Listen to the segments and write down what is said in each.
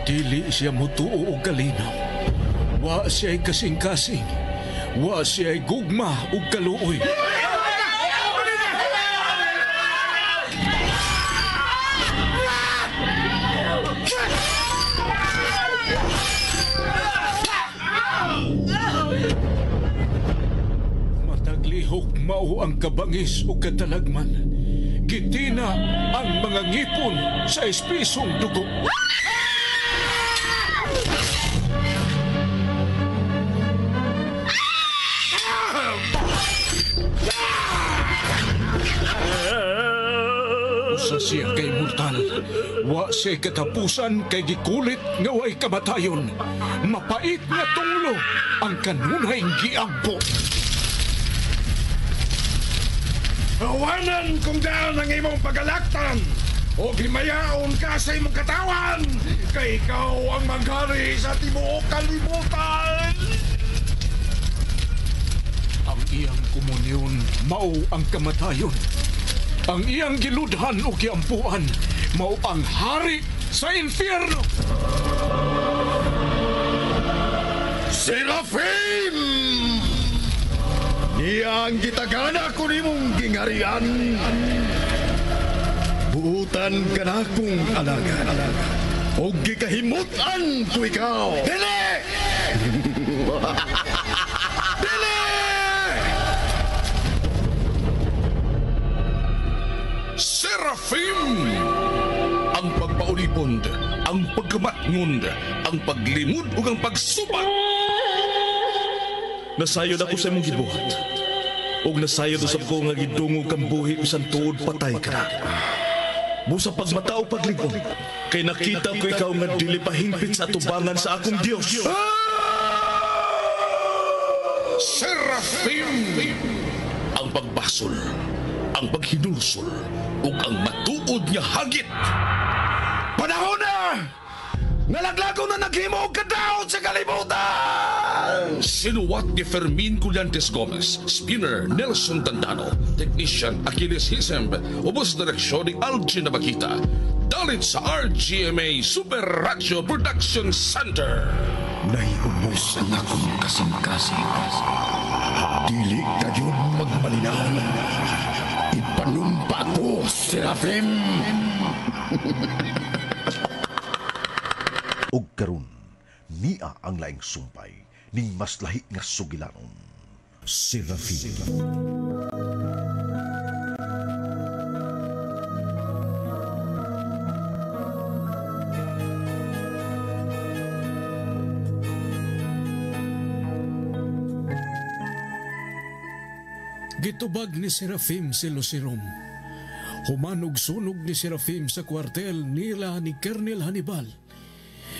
Dili siya mutuo og kalinaw. Wa siya'y kasing-kasing. Wa siya'y gugma ug kaluoy. Mataglihok mao ang kabangis ug katalagman. Gitina ang mga ngipon sa espisong dugo. Usa siya kay mortal. Wa siya katapusan kay gikulit nga way kamatayon. Mapait nga tunglo ang kanunay giampo. Awanan kung daan ang imong pagalaktan o himayaon ka sa imong katawan kay ikaw ang maghari sa tibuok kalibutan. Ang iyang komunyon mao ang kamatayon. Ang iyang giludhan o giampuan mao ang hari sa infierno. Serafim! Iya ang gitagana ko nimong gingarian. Buutan ka na kong alaga. O gikahimutan ko ikaw. Dili! Dili! Serafim! Ang pagpaulipond, ang pagkamatngund, ang paglimod ug ang pagsubat. Nasayod ako sa imong gibuhat. Og nasayod usab ko nga gidungog kang buhi bisan tuod patay ka na. Busa pagmatao paglingon, kay nakita ko ikaw nga dili pahingpit sa atubangan sa akong Dios. Serafim! Ang pagbasol, ang paghinulsol, ug ang matuod nga hagit. Panahon na! Nalaglago na naghimo og kadaot sa kalibutan! Sinuwat ni Fermin Collantes Gomez, spinner Nelson Tandano, technician Achilles Hisemb, ubos direksyon ni Algin Nabakita. Dalit sa RGMA Super Radio Production Center. Naiubos ang akong kasing-kasing. Dili kayo magmalinaw. Ipanumpa ko, Serafim! Og karon niya ang laing sumpay ning mas lahi nga sugilanon. Serafim. Gitubag ni Serafim si Lucirom. Humanog sunog ni Serafim sa kwartel nila ni Colonel Hannibal.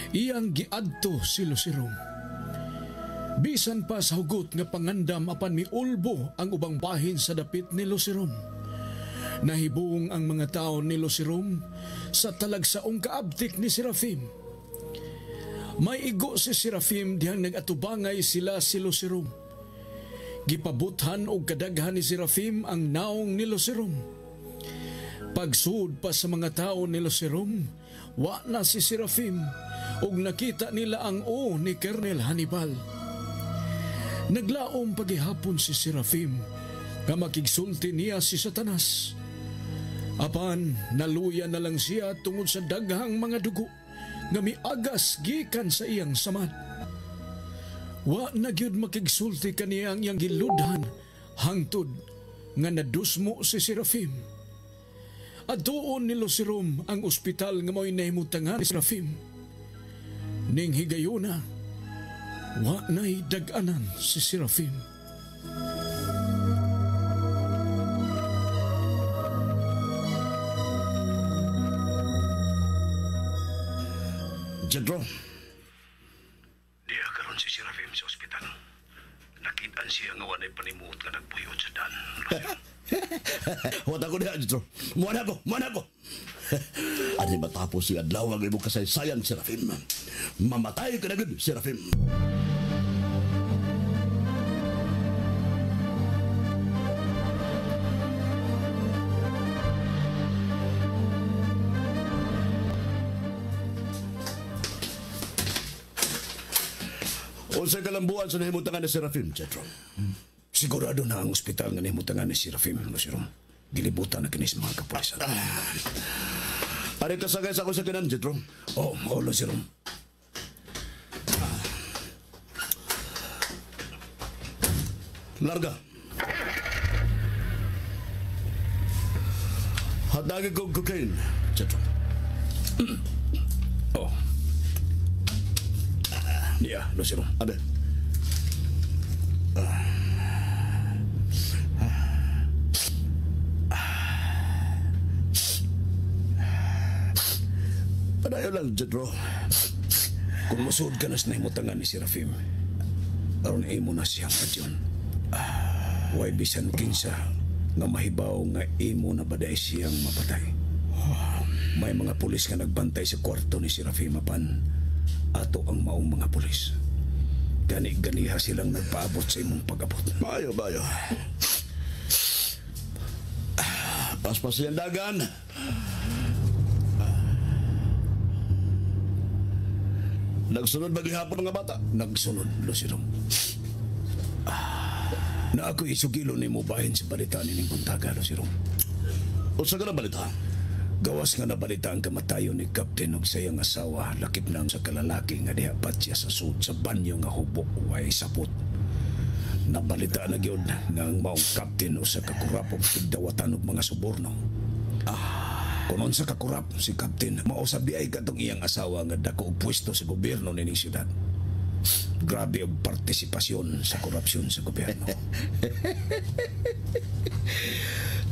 Iyang giadto si Lucirom. Bisan pa sa hugot nga pangandam apan miulbo ang ubang bahin sa dapit ni Lucirom. Nahibong ang mga tao ni Lucirom sa talagsaong kaabtik ni Serafim. May igo si Serafim dihang nagatubangay sila si Lucirom. Gipabuthan og kadaghan ni Serafim ang naong ni Lucirom. Pagsud pa sa mga tao ni Lucirom, wa na si Serafim ug nakita nila ang o ni Colonel Hannibal. Naglaom pagihapon si Serafim nga makigsulti niya si Satanas. Apan naluya na lang siya tungod sa daghang mga dugo nga miagas gikan sa iyang samad. Wa na gyud makigsulti kaniya ang iyang giludhan hangtod nga nadusmo si Serafim. Aduon ni Lucirom ang ospital nga mo'y nahimutangan ni Serafim. Ning higayuna, wa na'y dag-anan si Serafim. Jadro, diya karon si Serafim sa ospital. Nakitaan siya nga wanay panimuot nga nagbuyot sa dan. Wala ko diya, Jadro. Muan ako. Ano matapos si adlaw ang imong kasaysayan, Serafim. Mamatay ka na gud, Serafim. Unsay kalambuan sa nahimutangan ni Serafim, Chetro? Sigurado na ang ospital nga nahimutangan ni Serafim, Losirom. Gilibutan na kinis mga kapulisan. Ari kasagay sa ako sa kinan, Chetro? Oo, Losirom. Larga. Hadagi ko cocaine, Chetro. Oh. Niya, Losirom. Abe. Padayo lang, Chetro. Kung masuod ka na sa nahimutangan ni Serafim, aron imo na siyang adyon. Way bisan kinsa nga mahibaw nga imo na baday siyang mapatay. May mga pulis nga nagbantay sa kwarto ni Serafim apan ato ang maong mga pulis. Gani-ganiha silang nagpaabot sa imong pag-abot. Bayo. Paspas yung dagan. Nagsunod ba gihapon mga bata? Nagsunod, Losirom. Na ako isugilo ni mo bahin sa balita ni Ning Buntaga, Losirom. O sa ganang balita? Gawas nga nabalita ang kamatayon ni Kapten og sayang asawa, lakip na sa kalalaki nga dihapat siya sa sud sa banyo nga hubok way sapot. Nabalita na gyud nga ang maong kapten o sa kakurapong tigdawatan og mga suborno. Kunon sa kakurap si Kapten, mausabi ay katong iyang asawa nga dako og pwesto sa gobyerno nining syudad. Grabe og partisipasyon sa korupsyon sa gobyerno.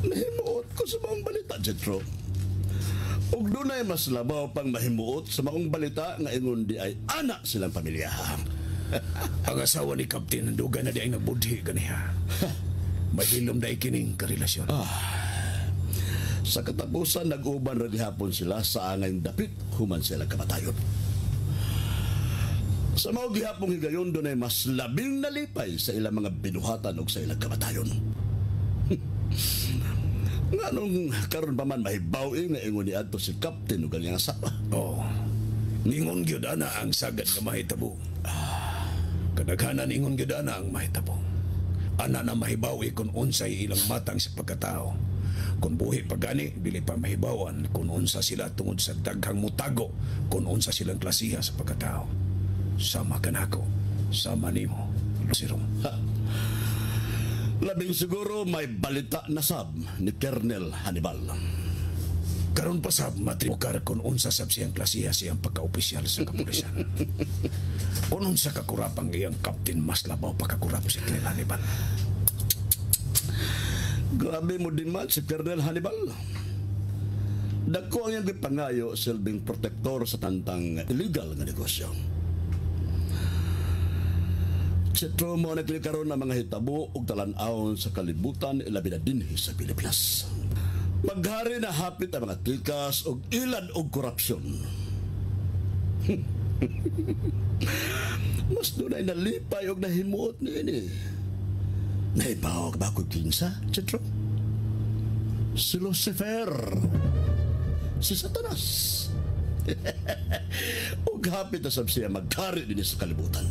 Nahimuot ko sa mga balita, Jetro. Ug dunay mas labaw pang mahimuot sa maong balita nga ingon di ay anak silang pamilya. Ang asawa ni Kapten nanduga na di ay nagbudhi ganiha. Mahilom na ikining karelasyon. Sa katapusan, nag-uban ra gihapon sila sa angay dapit human sila kamatayon. Sa mao gihapong higayon doon ay mas labing nalipay sa ilang mga binuhatan o sa ilang kamatayon. Nga nung karon pa man mahibawi nga ingon ni adto si Kapten o ganyang asawa. Oo. Ningon gyud ana ang sagad nga mahitabo. Kadaghanan ingon gyud ana ang mahitabo. Ana na mahibawi kung unsay ilang matang sa pagkatao. Kung buhi pa gani, dili pa mahibawan kung unsa sila tungod sa daghang mutago, kung unsa silang klasiha sa pagkatao. Sama ka nako, sama nimo, Losirom. Labing siguro may balita na sab ni Colonel Hannibal. Karon pa sab matribukar kung unsa sab siyang klasiha siyang pagka-opisyal sa kapulisan. Kung unsa kakurapang iyang kapten, mas labaw pa kakurap si Colonel Hannibal. Grabe mo din man si Colonel Hannibal. Dagko ang iyang gipangayo silbing protektor sa tantang illegal nga negosyo. Chetro mo naglikaroon ng mga hitabo ug talan-awon sa kalibutan ilabi na dinhi sa Pilipinas. Maghari na hapit ang mga tikas ug ilad og korupsyon. Mas dunay nalipay og nahimuot niini. Naibawag ba ko kinsa, Chetro? Si Lucifer. Si Satanas. Ug hapit na sab siya maghari din sa kalibutan.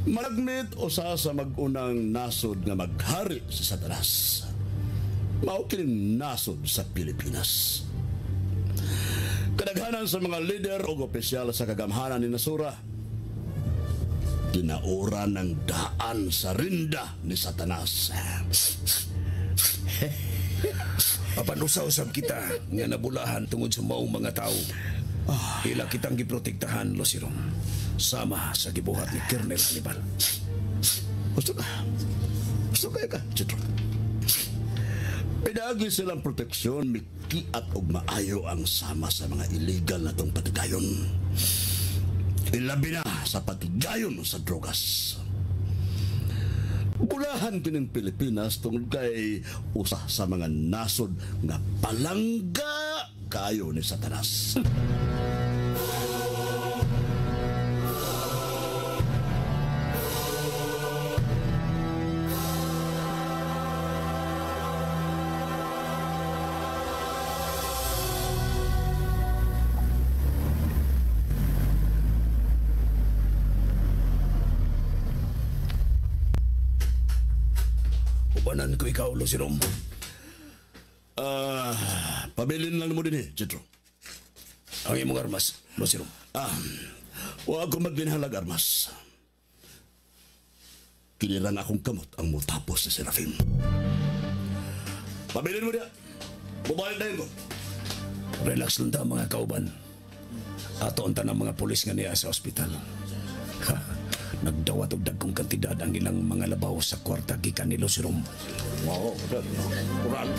Malagmit o sa mag-unang nasod nga maghari si Satanas. Mao kining nasod sa Pilipinas. Kadaghanan sa mga leader o opisyal sa kagamhanan ni Nasura, ginaura ng daan sa rinda ni Satanas. Papanusaw-usab kita nga nabulahan tungod sa maong mga tao. Ila kitang giprotektahan, Losirom. Sama sa gibuhat ni Colonel Hannibal. Gusto ka? Gusto kaya ka, Chetro? Pinagi silang proteksyon, mikiat og maayo ang sama sa mga illegal na itong patigayon. Ilabi na sa patigayon sa drogas. Bulahan kining Pilipinas tungod kay usa sa mga nasod nga palangga kayo ni Satanas. Tawanan ko ikaw, Lucirom. Pabilin lang mo din Jetro. Ang imong armas, Lucirom. Wa ako maglinhalag armas. Kinirang akong kamot ang mutapos sa Serafim. Pabilin mo diya. Bubalik na ko. Relax lang ta mga kauban. Ato ang tanang mga pulis nga niya sa ospital. Nagdawat og dagkong kantidad ang ilang mga labaw sa kwarta gikan ni Lucirom. Wow, kural.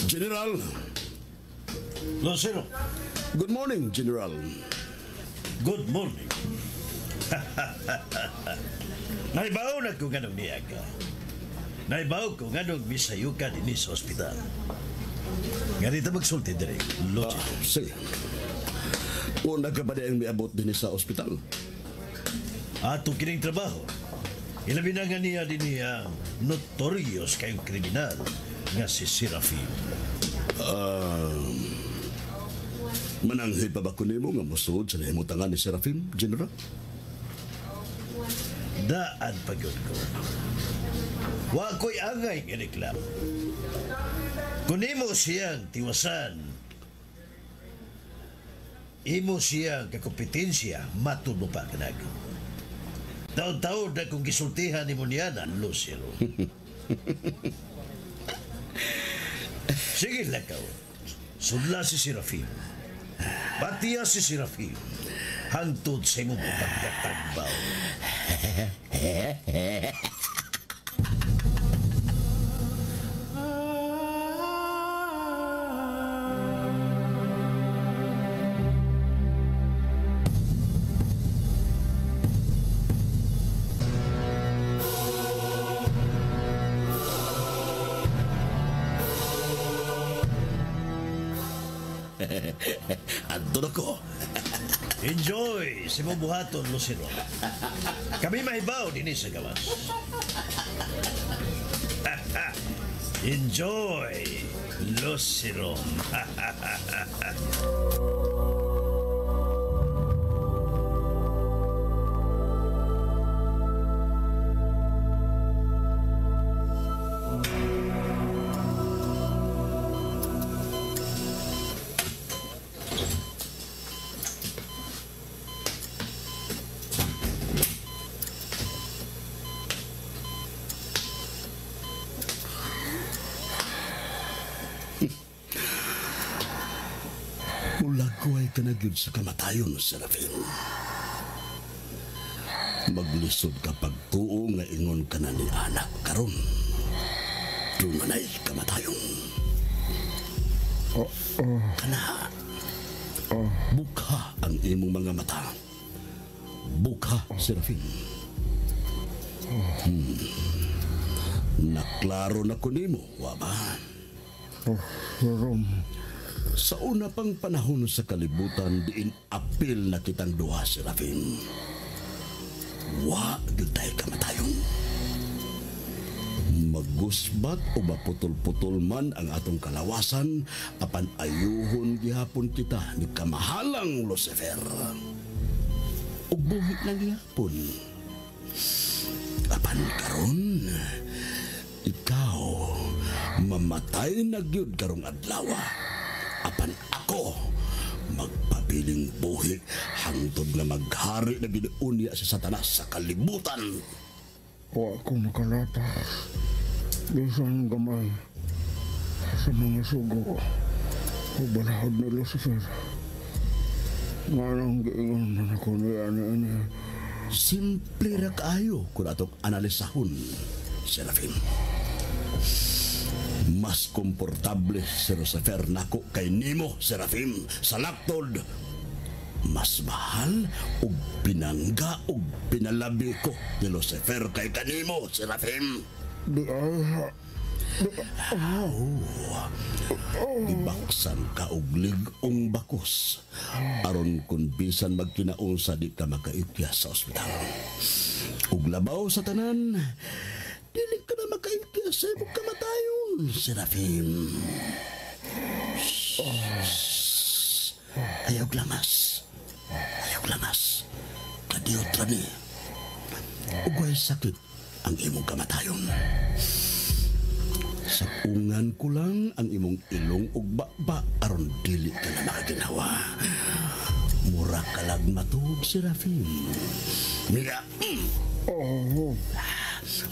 General. Lucero, Good morning, General. good morning. Naibaw na ko ganong niyaga. Naibaw ko ganong misayo ka din sa ospital. Ganito magsulti dire, Lucero. Sige. Una ka ba ang miabot din sa ospital? Ato kining trabaho. Ilabi na nga niya din niya notorious kayong kriminal nga si Serafim. Mananghi pa ba ko nimo nga musud sa nahimutangan ni Serafim, General? Daan pagod ko. Wa ko'y angay nga reklamo. Kung imo siyang tiwasan, imo siyang kakompetensya, matuno pa ka na. Taon-taon na kung gisultihan ni mo niya na, Lucero. Sige lakaw. Sudla si Serafim. Patiya si Serafim. Hantod sa imong pagkatagbaw. Andun ako. Enjoy si mong buhaton, Lucero. Kami mahibaw din sa gawas. Enjoy, Lucero. Mulagway ka na gyud sa kamatayon, Serafim. Maglisod ka pagtuo nga ingon ka na ni anak karon. Dunganay kamatayon. Kana. Bukha ang imong mga mata. Bukha, Serafim. Naklaro na ko nimo, wa ba? Sa una pang panahon sa kalibutan, diin apil na kitang duha, Serafim. Wa gyud tayo kamatayon. Magusbat o maputol-putol man ang atong kalawasan, apan ayuhon gihapon kita ni kamahalang Lucifer. Ug buhi lang gihapon. Apan karon, ikaw mamatay na gyud karong adlaw. Apan ako magpabiling buhi hangtod na maghari na ginuunya sa Satanas sa kalibutan. Wa ako nakalapas. Bisan gamay sa mga sugo o balahod ni Lucifer. Nga nang giingon na ako niya ani. Simple ra kaayo kung atong analisahon, Serafim. Mas komportable si Lucifer nako kay nimo, Serafim, sa laktod. Mas mahal ug pinangga ug pinalabi ko ni Lucifer kay kanimo, Serafim. Di ay Ibaksan ka og lig-ong bakos aron kun bisan magkinaunsa di ka makaipya sa ospital. Ug labaw sa tanan, dili ka na makaipya sa imong kamatayon. Serafim. Ayaw glamas. Ayaw glamas. Kadiyot rani. Ugay sakit ang imong kamatayon. Sapungan ko lang ang imong ilong ug baba aron dili ka na makaginawa. Mura ka lang matug, Serafim. Mira.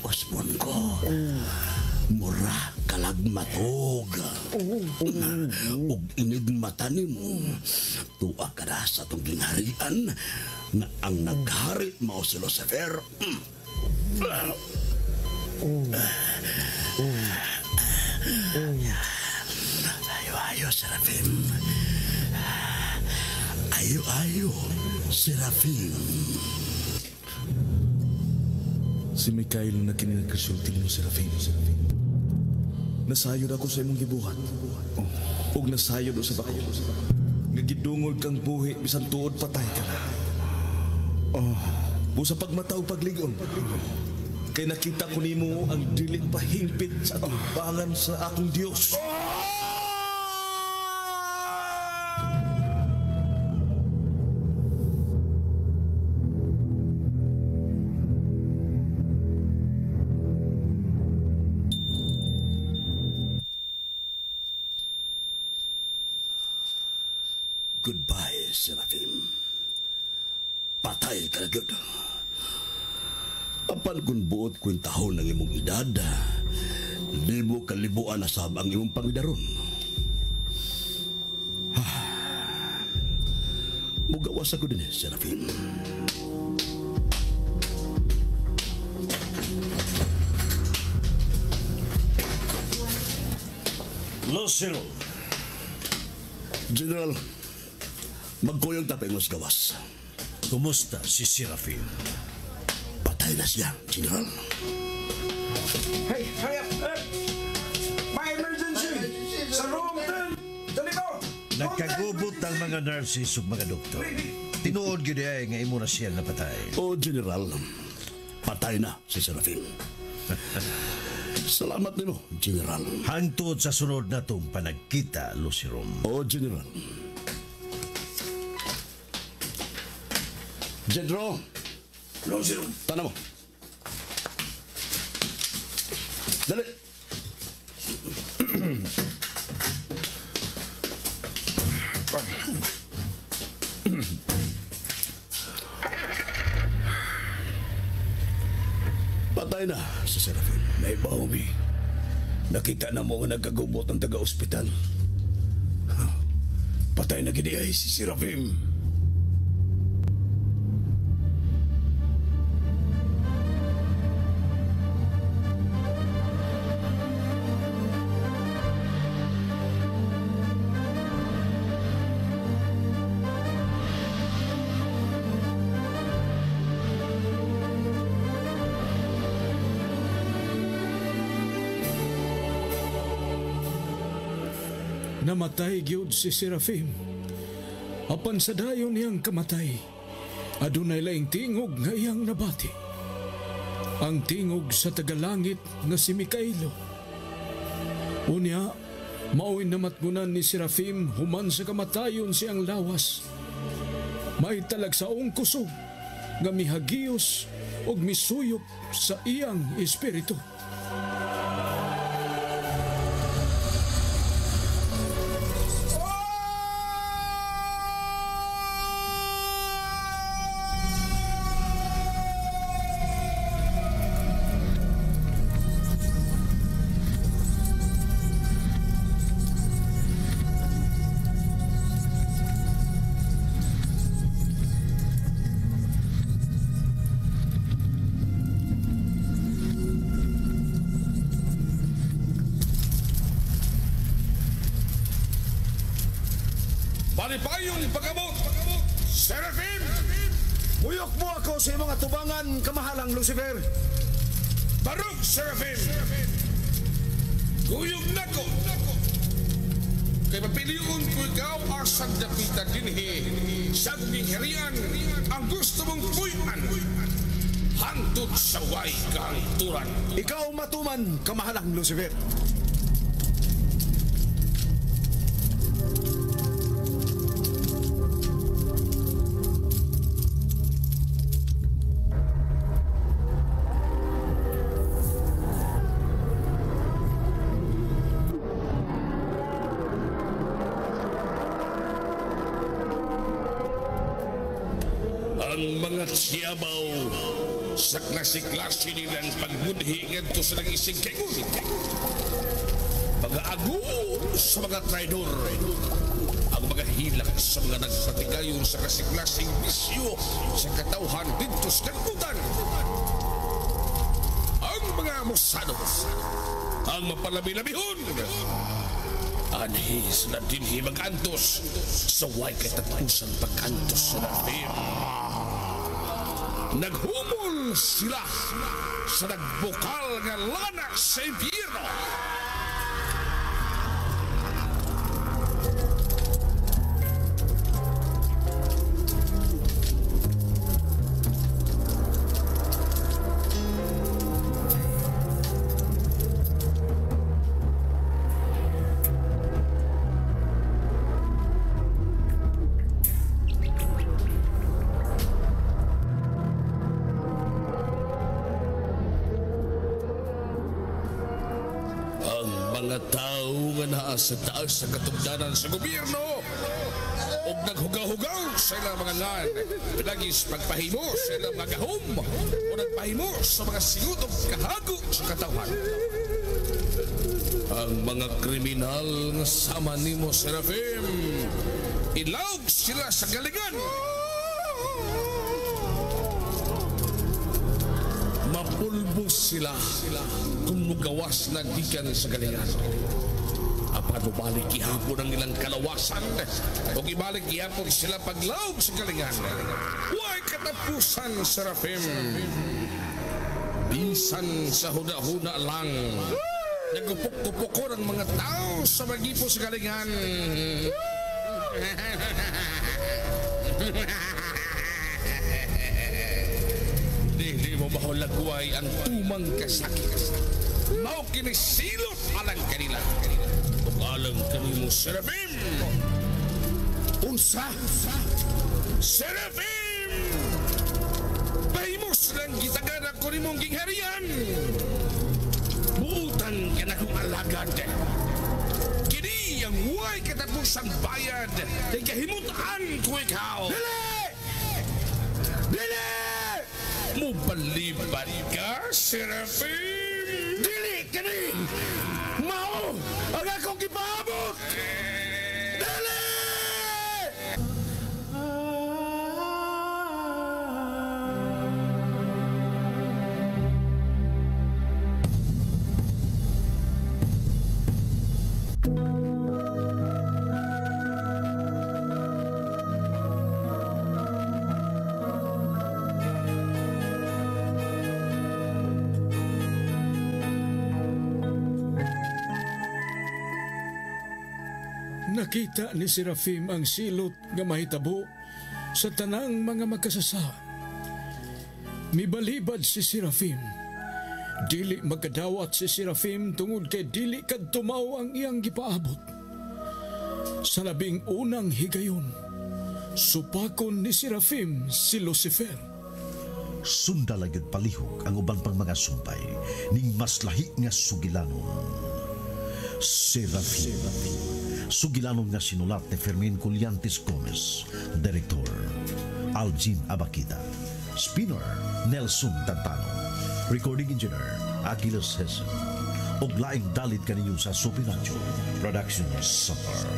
Osmon ko. Mura ka lang matug. Ug inid mata nimo. Tuwa ka na sa itong gingharian na ang naghari mao si Lucifer. Ayo, Serafim. Ayo, Serafim. Si Mikael na kinakasulti mo, Serafim. Nasayod ako sa imong gibuhat. Ug nasayod o sa bako. Nagidungog kang buhi, bisan tuod patay ka na. Busa pagmataw pagligon. Kay nakita ko nimo ang dili pahimpit sa atubangan sa akong Dios. Goodbye, Serafim. Patay ka na gud. Apan kung buot kung tahon ng imong edad, libo kalibuan na sab ang imong pangidaron. Mugawas ako din, Serafim. Lucero. General, magkuyog tapay mas gawas. Kumusta si Serafim? Patay na siya, General. Hey, hurry up! May emergency! Sa room 10! Dali ko! Nagkagubot ang mga nurses ug mga doktor. Tinuod gyud ay nga imo na siya napatay. O, General, patay na si Serafim. Salamat nimo, General. Hangtod sa sunod na tong panagkita, Lucirom. O, General. General, Lucirom! tanah mo. Dali. Patay na si Serafim. May baumi. Nakita na mo nga nagkagubot ang taga-ospital. Patay na gini ay si Serafim. Namatay gyud si Serafim. Apan sa dayon niyang kamatay, adunay laing tingog nga iyang nabati. Ang tingog sa tagalangit nga si Mikaelo. Unya, mao'y namatgunan ni Serafim human sa kamatayon siyang lawas. May talagsaong kusog nga mihagiyos og misuyop sa iyang espiritu. Malipayong pagabot! Serafim! Muyok mo ako sa mga tubangan, kamahalang Lucifer! Barug, Serafim! Kuyog na ko! Kay mapiliyon ko ikaw asag dapita dinhi sa harian ang gusto mong puyan hantod sa way kahanturan. Ikaw matuman, kamahalang Lucifer! ang mga tiyabaw sa klase-klase nilang pagbudhi ngadto sa nag-isig kaingon. Mga ago sa mga traidor, ang mga hilak sa mga nagpatigayon sa klase-klaseng bisyo sa katawhan dito sa kalibutan. Ang mga musado, ang mapalabi-labihon, anhis na dinhi mag-antos sa way katapusang pag-antos sa nafim. Naghumol sila sa nagbukal nga lanak sa impyerno. Mga tao nga naa sa taas sa katugdanan sa gobyerno o naghugaw-hugaw sa ilang mga ngan, pinagis pagpahimo sa ilang mga gahom o nagpahimo sa mga singutong kahago sa katawan. Ang mga kriminal nga sama nimo, Serafim, ilawg sila sa galingan. Mapulbos sila kung mugawas na gikan sa galingan. Apan mabalik ihapon ang ilang kalawasan o ibalik ihapon sila paglaog sa galingan. Huwag katapusan, Serafim. Bisan sa huda-huda lang, nagupok-upok ko ng mga tao sa magipo sa galingan. Di mo mahulagway ang tumang kasakit. Mao kinisilot alang kanila. Ug alang kanimo, Serafim. Unsa? Serafim! Pahimos lang gitagana ko nimong gingharian. Buutan ka na kong alagad. Kini ang huway katapusang bayad kay kahimutan ko ikaw. Dili! Dili! Mupalibad ka, Serafim? Dili ka ni! Mao! Ang akong kipaabot! Dili! Nakita ni Serafim ang silot nga mahitabo sa tanang mga magkasasa. Mibalibad si Serafim. Dili magkadawat si Serafim tungod kay dili kad tumaw ang iyang gipaabot. Sa labing unang higayon, supakon ni Serafim si Lucifer. Sundalagid palihog ang uban pang mga sumpay ning mas lahi nga sugilanon. Serafim. Sugilanon nga sinulat ni Fermin Colliantes Gomez, Direktor Algin Abakita, Spinner Nelson Tantano, Recording Engineer Aquiles Hesen, ug laing dalit kaninyo sa Supinacho Production Center.